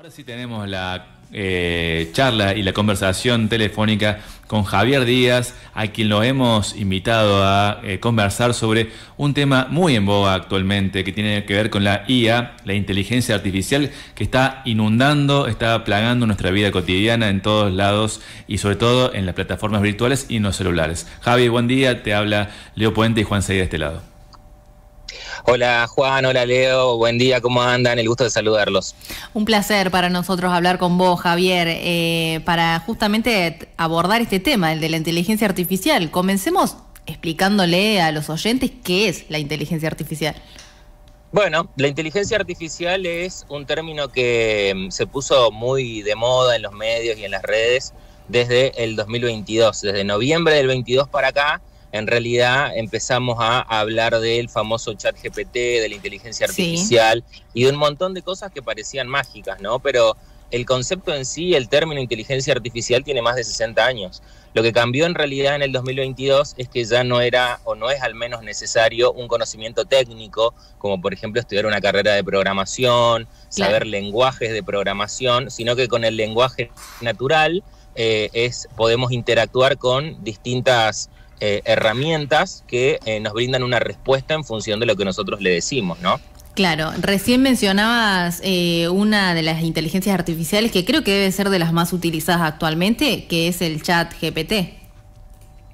Ahora sí tenemos la charla y la conversación telefónica con Javier Díaz, a quien lo hemos invitado a conversar sobre un tema muy en boga actualmente, que tiene que ver con la IA, la inteligencia artificial, que está inundando, está plagando nuestra vida cotidiana en todos lados y sobre todo en las plataformas virtuales y en los celulares. Javi, buen día, te habla Leo Puente y Juan Seguí de este lado. Hola Juan, hola Leo, buen día, ¿cómo andan? El gusto de saludarlos. Un placer para nosotros hablar con vos, Javier, para justamente abordar este tema, el de la inteligencia artificial. Comencemos explicándole a los oyentes qué es la inteligencia artificial. Bueno, la inteligencia artificial es un término que se puso muy de moda en los medios y en las redes desde el 2022, desde noviembre del 22 para acá. En realidad empezamos a hablar del famoso ChatGPT, de la inteligencia artificial y de un montón de cosas que parecían mágicas, ¿no? Pero el concepto en sí, el término inteligencia artificial tiene más de 60 años. Lo que cambió en realidad en el 2022 es que ya no era, o no es al menos necesario, un conocimiento técnico, como por ejemplo estudiar una carrera de programación, saber lenguajes de programación, sino que con el lenguaje natural podemos interactuar con distintas herramientas que nos brindan una respuesta en función de lo que nosotros le decimos, ¿no? Claro, recién mencionabas una de las inteligencias artificiales que creo que debe ser de las más utilizadas actualmente, que es el ChatGPT.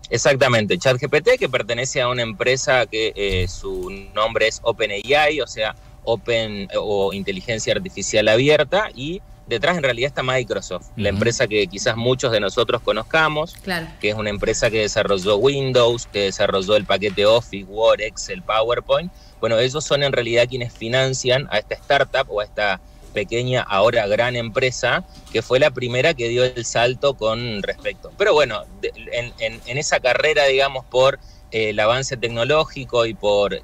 Exactamente, ChatGPT, que pertenece a una empresa que su nombre es OpenAI, o sea, Open o Inteligencia Artificial Abierta, y detrás en realidad está Microsoft, la empresa que quizás muchos de nosotros conozcamos, que es una empresa que desarrolló Windows, que desarrolló el paquete Office, Word, Excel, PowerPoint. Bueno, ellos son en realidad quienes financian a esta startup o a esta pequeña, ahora gran empresa, que fue la primera que dio el salto con respecto. Pero bueno, en esa carrera, digamos, por el avance tecnológico y por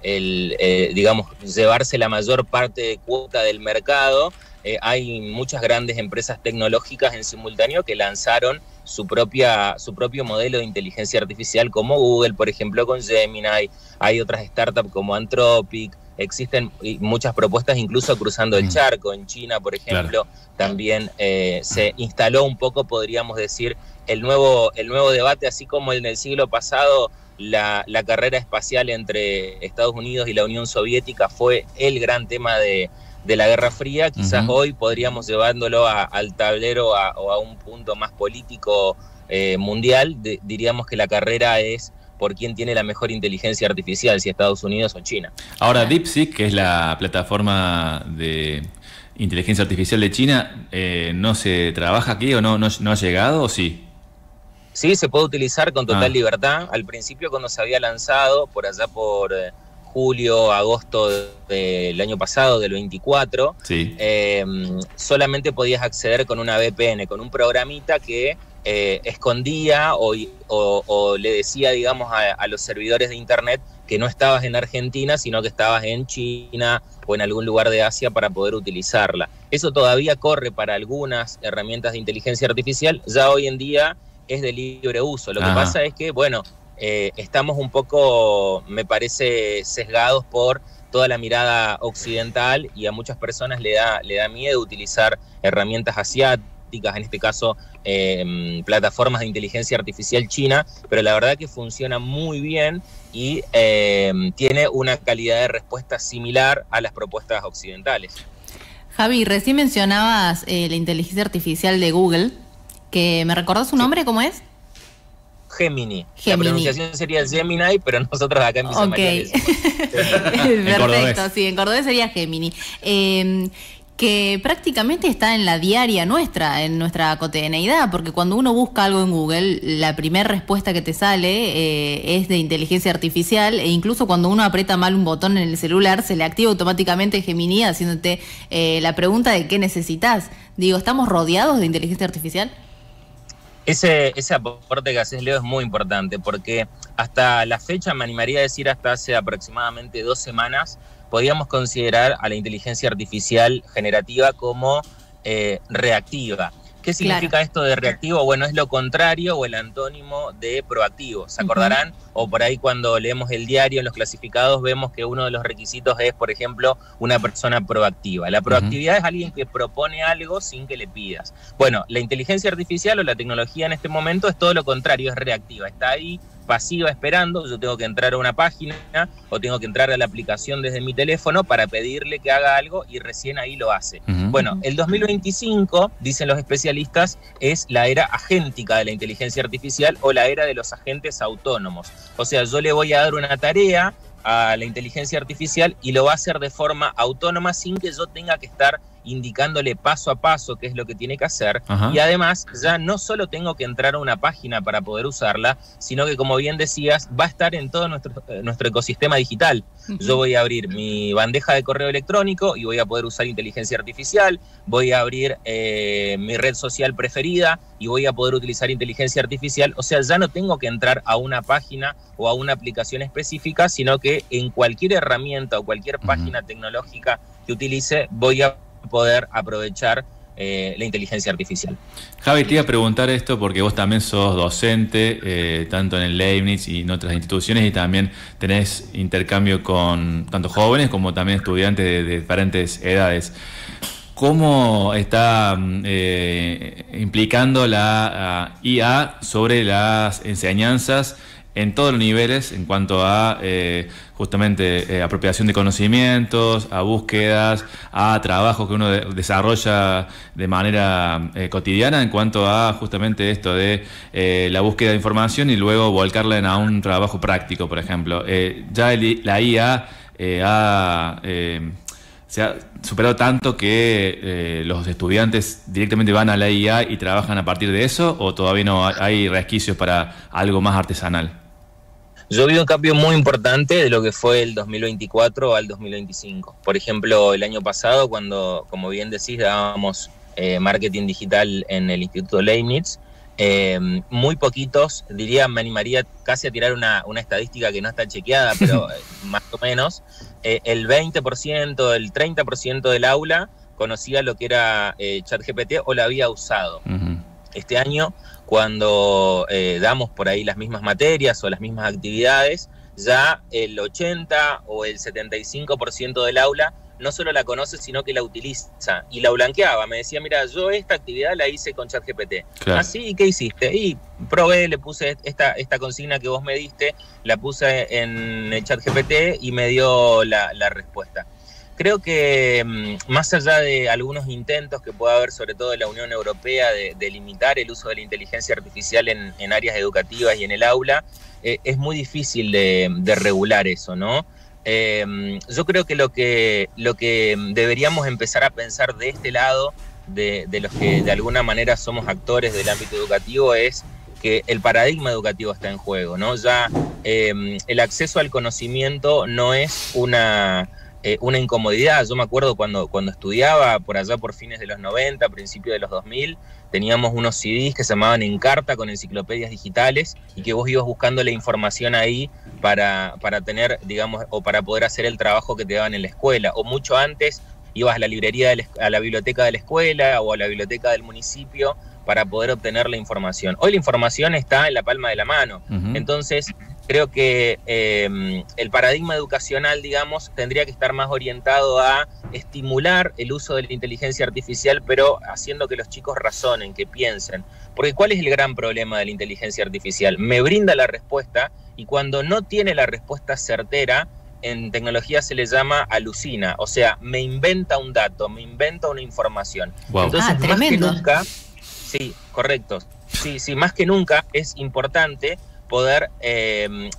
digamos, llevarse la mayor parte de cuota del mercado, hay muchas grandes empresas tecnológicas en simultáneo que lanzaron su propio modelo de inteligencia artificial, como Google, por ejemplo, con Gemini. Hay otras startups como Anthropic. Existen muchas propuestas incluso cruzando el charco. En China, por ejemplo, también se instaló un poco, podríamos decir, el nuevo debate, así como en el siglo pasado la carrera espacial entre Estados Unidos y la Unión Soviética fue el gran tema de la Guerra Fría. Quizás hoy podríamos llevándolo al tablero o a un punto más político mundial. Diríamos que la carrera es por quién tiene la mejor inteligencia artificial, si Estados Unidos o China. Ahora, DeepSeek, que es la plataforma de inteligencia artificial de China, ¿no se trabaja aquí o no ha llegado o sí? Sí, se puede utilizar con total libertad. Al principio, cuando se había lanzado, por allá por julio, agosto del año pasado, del 24, solamente podías acceder con una VPN, con un programita que escondía o le decía, digamos, a los servidores de internet que no estabas en Argentina, sino que estabas en China o en algún lugar de Asia para poder utilizarla. Eso todavía corre para algunas herramientas de inteligencia artificial. Ya hoy en día es de libre uso. Lo que pasa es que, bueno, estamos un poco, me parece, sesgados por toda la mirada occidental, y a muchas personas le da miedo utilizar herramientas asiáticas, en este caso plataformas de inteligencia artificial china, pero la verdad que funciona muy bien y tiene una calidad de respuesta similar a las propuestas occidentales. Javi, recién mencionabas la inteligencia artificial de Google, que ¿me recordás su nombre? ¿Cómo es? Gemini. La pronunciación sería Gemini, pero nosotros acá en Villa María decimos. Perfecto, sí, en cordobés sería Gemini. Que prácticamente está en la diaria nuestra, en nuestra cotidianeidad, porque cuando uno busca algo en Google, la primera respuesta que te sale es de inteligencia artificial, e incluso cuando uno aprieta mal un botón en el celular, se le activa automáticamente Gemini haciéndote la pregunta de qué necesitas. Digo, ¿estamos rodeados de inteligencia artificial? Ese aporte que haces, Leo, es muy importante, porque hasta la fecha, me animaría a decir hasta hace aproximadamente 2 semanas, podíamos considerar a la inteligencia artificial generativa como reactiva. ¿Qué significa esto de reactivo? Bueno, es lo contrario o el antónimo de proactivo. ¿Se acordarán? o por ahí cuando leemos el diario en los clasificados vemos que uno de los requisitos es, por ejemplo, una persona proactiva. La proactividad es alguien que propone algo sin que le pidas. Bueno, la inteligencia artificial o la tecnología en este momento es todo lo contrario, es reactiva, está ahí pasiva esperando. Yo tengo que entrar a una página o tengo que entrar a la aplicación desde mi teléfono para pedirle que haga algo y recién ahí lo hace. Bueno, el 2025, dicen los especialistas, es la era agéntica de la inteligencia artificial o la era de los agentes autónomos. O sea, yo le voy a dar una tarea a la inteligencia artificial y lo va a hacer de forma autónoma sin que yo tenga que estar indicándole paso a paso qué es lo que tiene que hacer. Y además ya no solo tengo que entrar a una página para poder usarla, sino que, como bien decías, va a estar en todo nuestro ecosistema digital. Yo voy a abrir mi bandeja de correo electrónico y voy a poder usar inteligencia artificial, voy a abrir mi red social preferida y voy a poder utilizar inteligencia artificial. O sea, ya no tengo que entrar a una página o a una aplicación específica, sino que en cualquier herramienta o cualquier página tecnológica que utilice voy a poder aprovechar la inteligencia artificial. Javi, te iba a preguntar esto porque vos también sos docente, tanto en el Leibniz y en otras instituciones, y también tenés intercambio con tanto jóvenes como también estudiantes de diferentes edades. ¿Cómo está implicando la IA sobre las enseñanzas en todos los niveles en cuanto a justamente apropiación de conocimientos, a búsquedas, a trabajos que uno desarrolla de manera cotidiana en cuanto a justamente esto de la búsqueda de información y luego volcarla a un trabajo práctico, por ejemplo? Ya la IA se ha superado tanto que los estudiantes directamente van a la IA y trabajan a partir de eso, ¿o todavía no hay resquicios para algo más artesanal? Yo vi un cambio muy importante de lo que fue el 2024 al 2025. Por ejemplo, el año pasado, cuando, como bien decís, dábamos marketing digital en el Instituto Leibniz, muy poquitos, diría, me animaría casi a tirar una estadística que no está chequeada, pero más o menos, el 20%, el 30% del aula conocía lo que era ChatGPT o lo había usado. Este año, cuando damos por ahí las mismas materias o las mismas actividades, ya el 80 o el 75% del aula no solo la conoce, sino que la utiliza. Y la blanqueaba, me decía, mira, yo esta actividad la hice con ChatGPT. Claro. ¿Ah, sí? ¿Y qué hiciste? Y probé, le puse esta consigna que vos me diste, la puse en el ChatGPT y me dio la respuesta. Creo que más allá de algunos intentos que pueda haber, sobre todo de la Unión Europea, de limitar el uso de la inteligencia artificial en áreas educativas y en el aula, es muy difícil de regular eso, ¿no? Yo creo que lo que deberíamos empezar a pensar de este lado, de los que de alguna manera somos actores del ámbito educativo, es que el paradigma educativo está en juego, ¿no? Ya el acceso al conocimiento no es una incomodidad. Yo me acuerdo cuando estudiaba por allá por fines de los 90, principios de los 2000, teníamos unos CDs que se llamaban Encarta con enciclopedias digitales y que vos ibas buscando la información ahí para tener, digamos, o para poder hacer el trabajo que te daban en la escuela. O mucho antes ibas a la librería, a la biblioteca de la escuela o a la biblioteca del municipio para poder obtener la información. Hoy la información está en la palma de la mano. Entonces, creo que el paradigma educacional, digamos, tendría que estar más orientado a estimular el uso de la inteligencia artificial, pero haciendo que los chicos razonen, que piensen. Porque ¿cuál es el gran problema de la inteligencia artificial? Me brinda la respuesta y cuando no tiene la respuesta certera, en tecnología se le llama alucina, o sea, me inventa un dato, me inventa una información. Wow. Entonces, más que nunca, sí, correcto, sí, más que nunca es importante poder,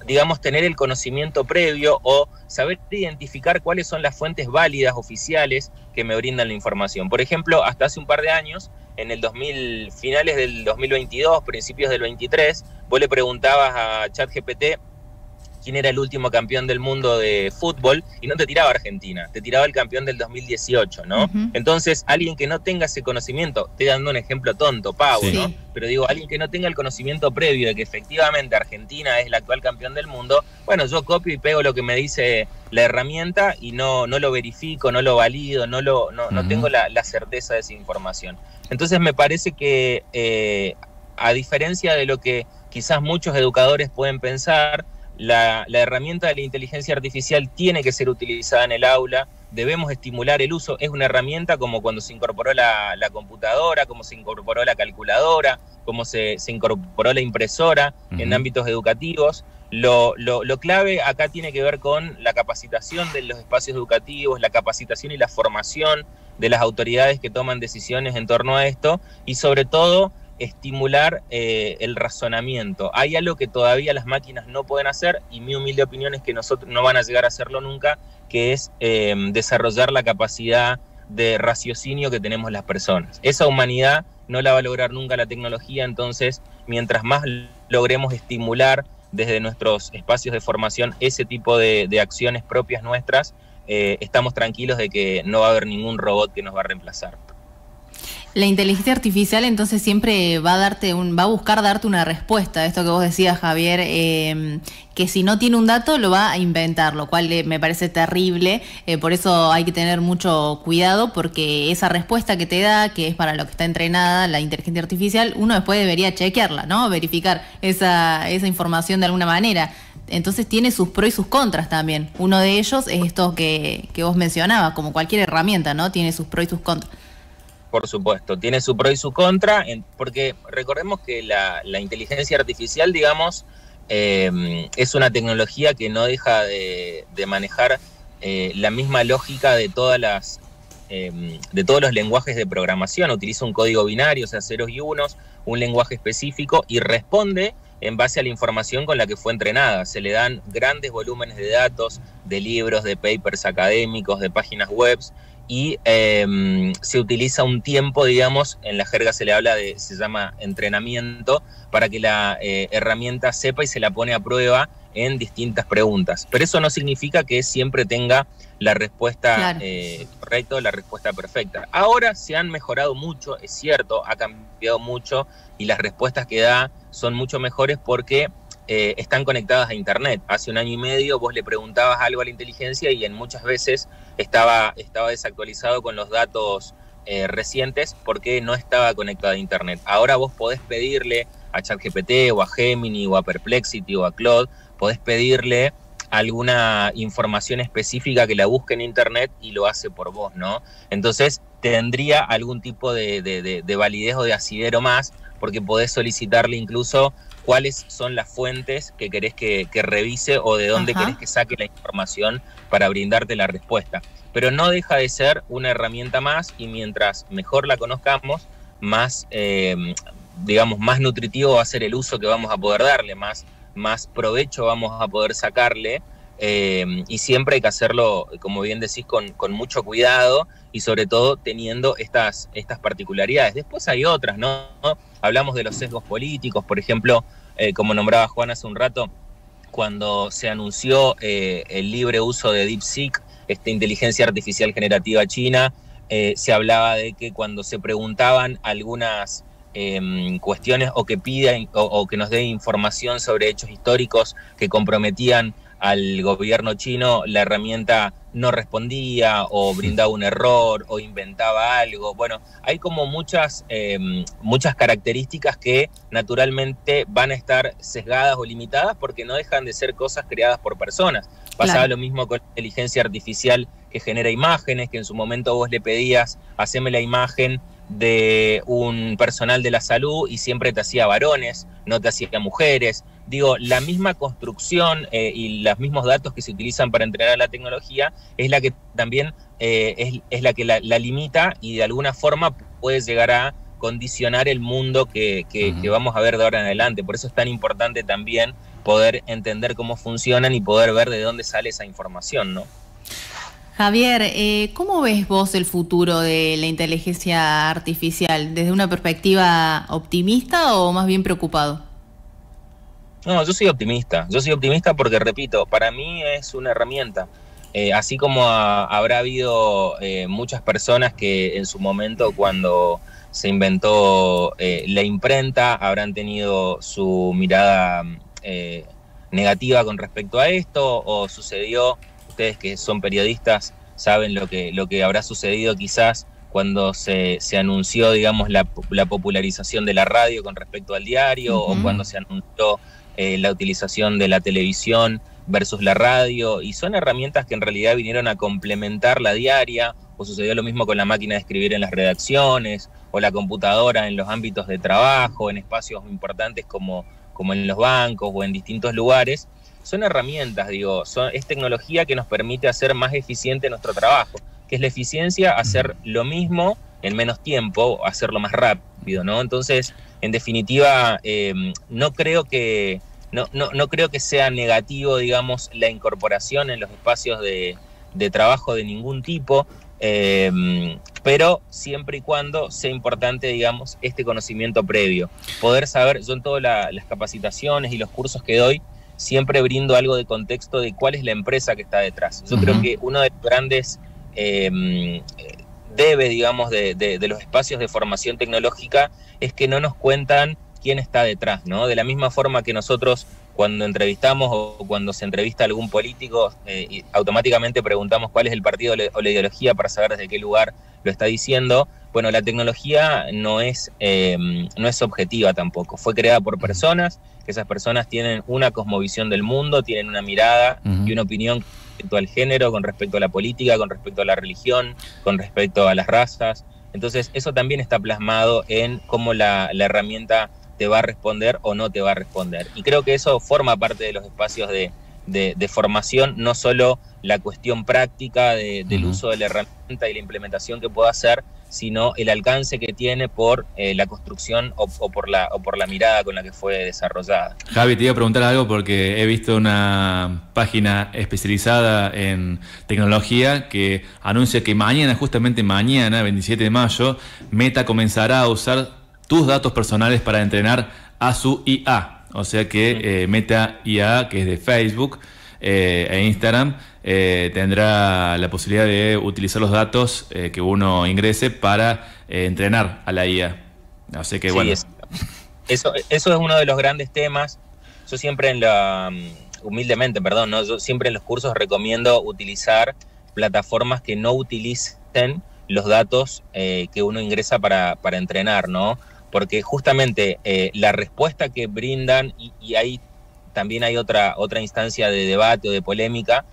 digamos, tener el conocimiento previo o saber identificar cuáles son las fuentes válidas, oficiales, que me brindan la información. Por ejemplo, hasta hace un par de años, en el finales del 2022, principios del 23, vos le preguntabas a ChatGPT quién era el último campeón del mundo de fútbol y no te tiraba Argentina, te tiraba el campeón del 2018, ¿no? Entonces, alguien que no tenga ese conocimiento, estoy dando un ejemplo tonto, Pau, sí, ¿no? Pero digo, alguien que no tenga el conocimiento previo de que efectivamente Argentina es el actual campeón del mundo, bueno, yo copio y pego lo que me dice la herramienta y no lo verifico, no lo valido, no tengo la certeza de esa información. Entonces, me parece que, a diferencia de lo que quizás muchos educadores pueden pensar, la herramienta de la inteligencia artificial tiene que ser utilizada en el aula, debemos estimular el uso. Es una herramienta como cuando se incorporó la computadora, como se incorporó la calculadora, como se incorporó la impresora en ámbitos educativos. Lo clave acá tiene que ver con la capacitación de los espacios educativos, la capacitación y la formación de las autoridades que toman decisiones en torno a esto, y sobre todo estimular el razonamiento. Hay algo que todavía las máquinas no pueden hacer, y mi humilde opinión es que nosotros no van a llegar a hacerlo nunca, que es desarrollar la capacidad de raciocinio que tenemos las personas. Esa humanidad no la va a lograr nunca la tecnología, entonces mientras más logremos estimular desde nuestros espacios de formación ese tipo de acciones propias nuestras, estamos tranquilos de que no va a haber ningún robot que nos va a reemplazar. La inteligencia artificial entonces siempre va a buscar darte una respuesta a esto que vos decías, Javier, que si no tiene un dato lo va a inventar, lo cual me parece terrible. Por eso hay que tener mucho cuidado, porque esa respuesta que te da, que es para lo que está entrenada la inteligencia artificial, uno después debería chequearla, ¿no? Verificar esa información de alguna manera. Entonces tiene sus pros y sus contras también. Uno de ellos es esto que vos mencionabas, como cualquier herramienta, ¿no? Tiene sus pros y sus contras. Por supuesto, tiene su pro y su contra, porque recordemos que la inteligencia artificial, digamos, es una tecnología que no deja de manejar la misma lógica de todos los lenguajes de programación. Utiliza un código binario, o sea, ceros y unos, un lenguaje específico, y responde en base a la información con la que fue entrenada. Se le dan grandes volúmenes de datos, de libros, de papers académicos, de páginas web, y se utiliza un tiempo, digamos, en la jerga se llama entrenamiento, para que la herramienta sepa y se la pone a prueba en distintas preguntas. Pero eso no significa que siempre tenga la respuesta correcta o la respuesta perfecta. Ahora se han mejorado mucho, es cierto, ha cambiado mucho, y las respuestas que da son mucho mejores porque están conectadas a internet. Hace 1 año y medio vos le preguntabas algo a la inteligencia y en muchas veces estaba desactualizado con los datos recientes porque no estaba conectado a internet. Ahora vos podés pedirle a ChatGPT o a Gemini o a Perplexity o a Claude, podés pedirle alguna información específica que la busque en internet y lo hace por vos, ¿no? Entonces tendría algún tipo de validez o de asidero más, porque podés solicitarle incluso cuáles son las fuentes que querés que revise o de dónde querés que saque la información para brindarte la respuesta. Pero no deja de ser una herramienta más, y mientras mejor la conozcamos, más, más nutritivo va a ser el uso que vamos a poder darle, más provecho vamos a poder sacarle, y siempre hay que hacerlo, como bien decís, con mucho cuidado y sobre todo teniendo estas particularidades. Después hay otras, ¿no? Hablamos de los sesgos políticos, por ejemplo, como nombraba Juan hace un rato, cuando se anunció el libre uso de DeepSeek, esta inteligencia artificial generativa china, se hablaba de que cuando se preguntaban algunas cuestiones o que piden o que nos den información sobre hechos históricos que comprometían al gobierno chino, la herramienta no respondía o brindaba un error o inventaba algo. Bueno, hay como muchas características que naturalmente van a estar sesgadas o limitadas porque no dejan de ser cosas creadas por personas. Pasaba lo mismo con la inteligencia artificial que genera imágenes, que en su momento vos le pedías, haceme la imagen de un personal de la salud y siempre te hacía varones, no te hacía mujeres. Digo, la misma construcción y los mismos datos que se utilizan para entrenar la tecnología es la que también es la que la limita y de alguna forma puede llegar a condicionar el mundo que vamos a ver de ahora en adelante. Por eso es tan importante también poder entender cómo funcionan y poder ver de dónde sale esa información, ¿no? Javier, ¿cómo ves vos el futuro de la inteligencia artificial? ¿Desde una perspectiva optimista o más bien preocupado? No, yo soy optimista porque, repito, para mí es una herramienta. Así como habrá habido muchas personas que en su momento, cuando se inventó la imprenta, habrán tenido su mirada negativa con respecto a esto, o sucedió, ustedes que son periodistas saben lo que habrá sucedido quizás cuando se anunció, digamos, la popularización de la radio con respecto al diario, o cuando se anunció la utilización de la televisión versus la radio, y son herramientas que en realidad vinieron a complementar la diaria, o sucedió lo mismo con la máquina de escribir en las redacciones, o la computadora en los ámbitos de trabajo, en espacios importantes como en los bancos o en distintos lugares. Son herramientas, es tecnología que nos permite hacer más eficiente nuestro trabajo, que es la eficiencia, hacer lo mismo en menos tiempo, hacerlo más rápido, ¿no? Entonces, en definitiva, no creo que sea negativo, digamos, la incorporación en los espacios de trabajo de ningún tipo, pero siempre y cuando sea importante, digamos, este conocimiento previo. Poder saber, yo en todas las capacitaciones y los cursos que doy, siempre brindo algo de contexto de cuál es la empresa que está detrás. Yo creo que uno de los grandes digamos, de los espacios de formación tecnológica es que no nos cuentan quién está detrás, ¿no? De la misma forma que nosotros cuando entrevistamos o cuando se entrevista a algún político, automáticamente preguntamos cuál es el partido o la ideología para saber desde qué lugar lo está diciendo. Bueno, la tecnología no es objetiva tampoco. Fue creada por personas, que esas personas tienen una cosmovisión del mundo, tienen una mirada y una opinión con respecto al género, con respecto a la política, con respecto a la religión, con respecto a las razas. Entonces, eso también está plasmado en cómo la herramienta te va a responder o no te va a responder. Y creo que eso forma parte de los espacios de formación, no solo la cuestión práctica del uso de la herramienta y la implementación que pueda hacer, sino el alcance que tiene por la construcción o por la mirada con la que fue desarrollada. Javi, te iba a preguntar algo porque he visto una página especializada en tecnología que anuncia que mañana, justamente mañana, 27 de mayo, Meta comenzará a usar tus datos personales para entrenar a su IA. O sea que Meta IA, que es de Facebook e Instagram, tendrá la posibilidad de utilizar los datos que uno ingrese para entrenar a la IA. O sea que sí, bueno. Eso es uno de los grandes temas. Yo siempre yo siempre en los cursos recomiendo utilizar plataformas que no utilicen los datos que uno ingresa para entrenar, ¿no? Porque justamente la respuesta que brindan, y ahí también hay otra instancia de debate o de polémica,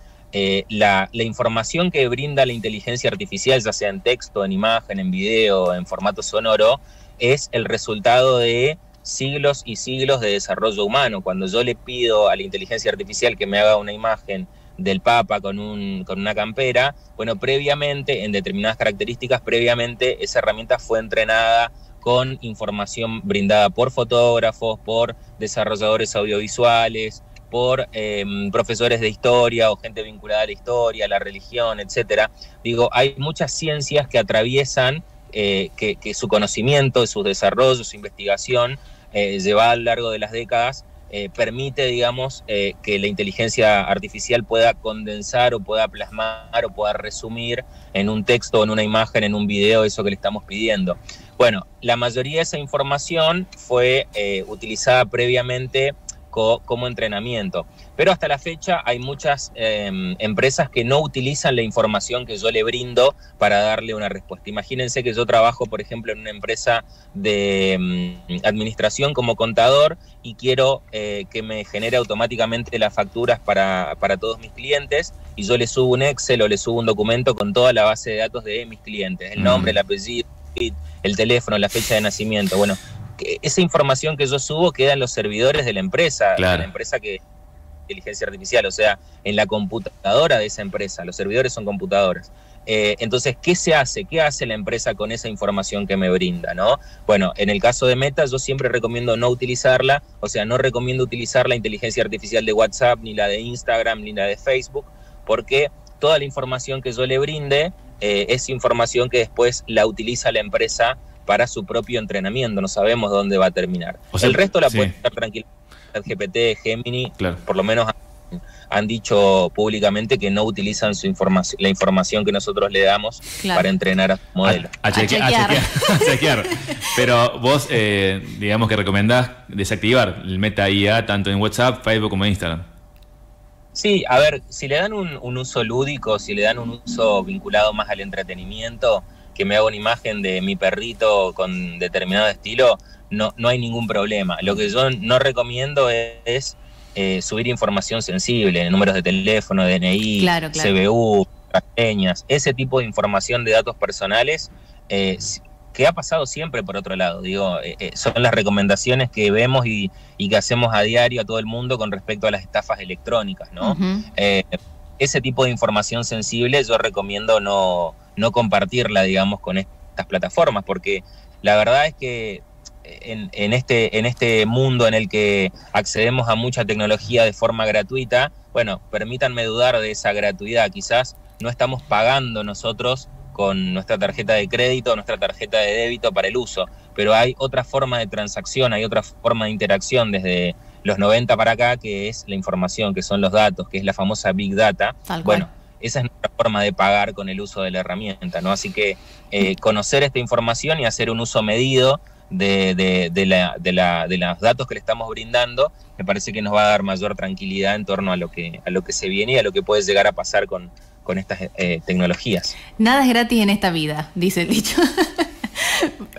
la información que brinda la inteligencia artificial, ya sea en texto, en imagen, en video, en formato sonoro, es el resultado de siglos y siglos de desarrollo humano. Cuando yo le pido a la inteligencia artificial que me haga una imagen del Papa con una campera, bueno, previamente, en determinadas características, previamente esa herramienta fue entrenada con información brindada por fotógrafos, por desarrolladores audiovisuales, por profesores de historia o gente vinculada a la historia, a la religión, etcétera. Digo, hay muchas ciencias que atraviesan, que su conocimiento, su desarrollo, su investigación, llevada a lo largo de las décadas, permite, digamos, que la inteligencia artificial pueda condensar o pueda plasmar o pueda resumir en un texto, en una imagen, en un video, eso que le estamos pidiendo. Bueno, la mayoría de esa información fue utilizada previamente como entrenamiento, pero hasta la fecha hay muchas empresas que no utilizan la información que yo le brindo para darle una respuesta. Imagínense que yo trabajo, por ejemplo, en una empresa de administración como contador y quiero que me genere automáticamente las facturas para todos mis clientes, y yo le subo un Excel o le subo un documento con toda la base de datos de mis clientes, el nombre, el apellido, el teléfono, la fecha de nacimiento. Bueno, esa información que yo subo queda en los servidores de la empresa, claro, de la empresa que inteligencia artificial, o sea, en la computadora de esa empresa. Los servidores son computadoras. Entonces, ¿qué se hace? ¿Qué hace la empresa con esa información que me brinda, no? Bueno, en el caso de Meta, yo siempre recomiendo no utilizarla, o sea, no recomiendo utilizar la inteligencia artificial de WhatsApp, ni la de Instagram, ni la de Facebook, porque toda la información que yo le brinde es información que después la utiliza la empresa para su propio entrenamiento. No sabemos dónde va a terminar. O sea, el resto la puede estar tranquilamente. GPT, Gemini, claro, por lo menos han dicho públicamente que no utilizan la información que nosotros le damos, claro, para entrenar a su modelo. A chequear. Pero vos, digamos que recomendás desactivar el Meta IA tanto en WhatsApp, Facebook como en Instagram. Sí, a ver, si le dan un uso lúdico, si le dan un uso vinculado más al entretenimiento, que me haga una imagen de mi perrito con determinado estilo, no hay ningún problema. Lo que yo no recomiendo es subir información sensible, números de teléfono, DNI, claro. CBU, contraseñas, ese tipo de información de datos personales, que ha pasado siempre por otro lado. Digo, son las recomendaciones que vemos y que hacemos a diario a todo el mundo con respecto a las estafas electrónicas, ¿no? Ese tipo de información sensible yo recomiendo no compartirla, digamos, con estas plataformas, porque la verdad es que en este mundo en el que accedemos a mucha tecnología de forma gratuita, bueno, permítanme dudar de esa gratuidad. Quizás no estamos pagando nosotros con nuestra tarjeta de crédito o nuestra tarjeta de débito para el uso, pero hay otra forma de transacción, hay otra forma de interacción desde los 90 para acá, que es la información, que son los datos, que es la famosa Big Data. Bueno, esa es nuestra forma de pagar con el uso de la herramienta, ¿no? Así que conocer esta información y hacer un uso medido de los datos que le estamos brindando, me parece que nos va a dar mayor tranquilidad en torno a lo que se viene y a lo que puede llegar a pasar con estas tecnologías. Nada es gratis en esta vida, dice el dicho.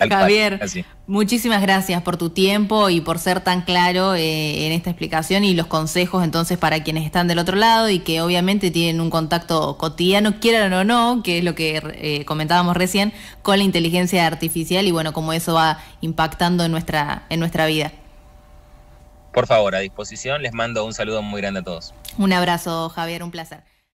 Javier, muchísimas gracias por tu tiempo y por ser tan claro en esta explicación y los consejos entonces para quienes están del otro lado y que obviamente tienen un contacto cotidiano, quieran o no, que es lo que comentábamos recién, con la inteligencia artificial y bueno, cómo eso va impactando en nuestra vida. Por favor, a disposición, les mando un saludo muy grande a todos. Un abrazo, Javier, un placer.